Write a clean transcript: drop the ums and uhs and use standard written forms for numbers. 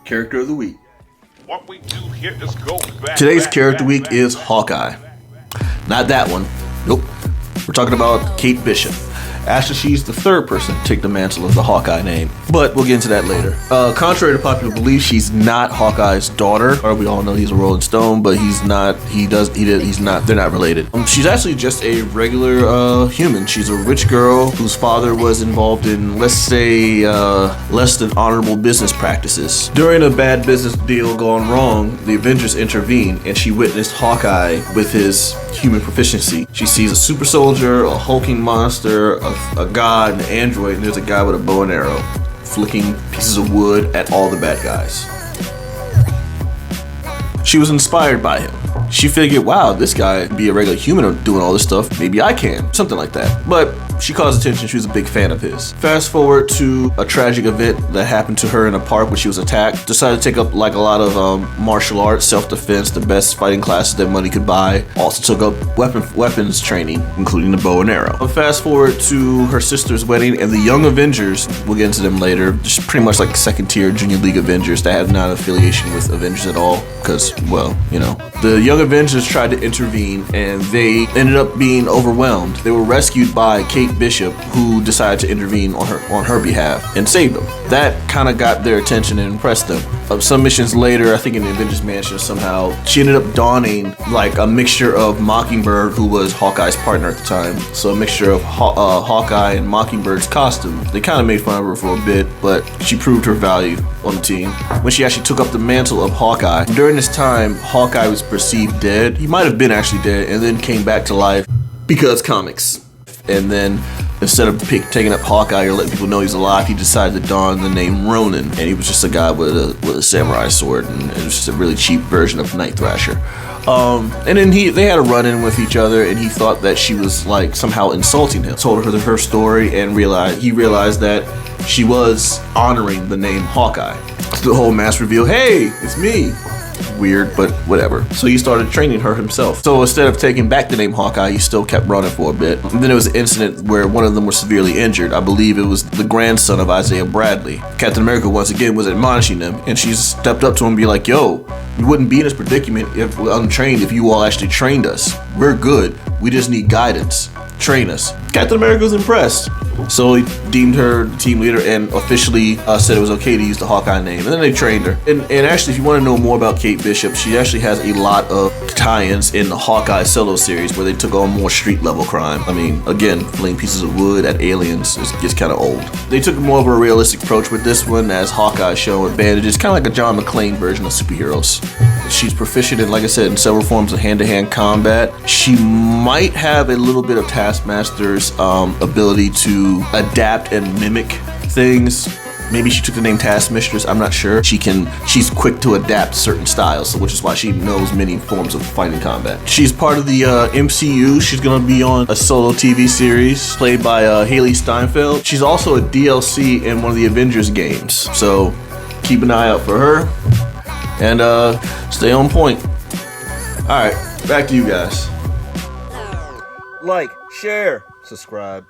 Character of the Week. What we do here is go back. Today's Character Week is Hawkeye. Not that one. Nope. We're talking about Kate Bishop. Actually, she's the third person to take the mantle of the Hawkeye name, but we'll get into that later. Contrary to popular belief, she's not Hawkeye's daughter. Or we all know he's a Rolling Stone, but he's not. He's not. They're not related. She's actually just a regular human. She's a rich girl whose father was involved in, let's say, less than honorable business practices. During a bad business deal gone wrong, the Avengers intervene, and she witnessed Hawkeye with his human proficiency. She sees a super soldier, a hulking monster, a god, an android, and there's a guy with a bow and arrow flicking pieces of wood at all the bad guys. She was inspired by him. She figured, wow, this guy be a regular human doing all this stuff. Maybe I can. Something like that. But she caused attention. She was a big fan of his. Fast forward to a tragic event that happened to her in a park when she was attacked. Decided to take up like a lot of martial arts, self-defense, the best fighting classes that money could buy. Also took up weapons training, including the bow and arrow. Fast forward to her sister's wedding and the Young Avengers. We'll get into them later. Just pretty much like second-tier Junior League Avengers that had not an affiliation with Avengers at all. Because, well, you know. The Young Avengers tried to intervene and they ended up being overwhelmed. They were rescued by Kate Bishop, who decided to intervene on her behalf and save them. That kind of got their attention and impressed them. Some missions later, I think in the Avengers Mansion somehow, she ended up donning like a mixture of Mockingbird, who was Hawkeye's partner at the time. So a mixture of Hawkeye and Mockingbird's costume. They kind of made fun of her for a bit, but she proved her value on the team when she actually took up the mantle of Hawkeye. During this time, Hawkeye was perceived dead. He might have been actually dead and then came back to life because comics. And then instead of taking up Hawkeye or letting people know he's alive, he decided to don the name Ronin. And he was just a guy with a samurai sword, and it was just a really cheap version of Night Thrasher. And then they had a run-in with each other, and he thought that she was like somehow insulting him. Told her her story, and he realized that she was honoring the name Hawkeye. The whole mass reveal, hey, it's me. Weird, but whatever. So he started training her himself. So instead of taking back the name Hawkeye, he still kept running for a bit. And then there was an incident where one of them was severely injured. I believe it was the grandson of Isaiah Bradley. Captain America once again was admonishing them, and she stepped up to him and be like, yo, we wouldn't be in this predicament if we're untrained if you all actually trained us. We're good. We just need guidance. Train us. Captain America was impressed. So he deemed her the team leader and officially said it was okay to use the Hawkeye name. And then they trained her. And actually, if you want to know more about Kate Bishop, she actually has a lot of tie-ins in the Hawkeye solo series where they took on more street-level crime. I mean, again, fling pieces of wood at aliens gets kind of old. They took more of a realistic approach with this one, as Hawkeye shown with bandages, kind of like a John McClane version of superheroes. She's proficient in, like I said, in several forms of hand-to-hand combat. She might have a little bit of Taskmaster's ability to adapt and mimic things. Maybe she took the name Taskmistress, I'm not sure. She's quick to adapt certain styles, so which is why she knows many forms of fighting combat. She's part of the MCU. She's gonna be on a solo TV series played by Haley Steinfeld. She's also a DLC in one of the Avengers games, so keep an eye out for her and stay on point. Alright, back to you guys. Like, share, subscribe.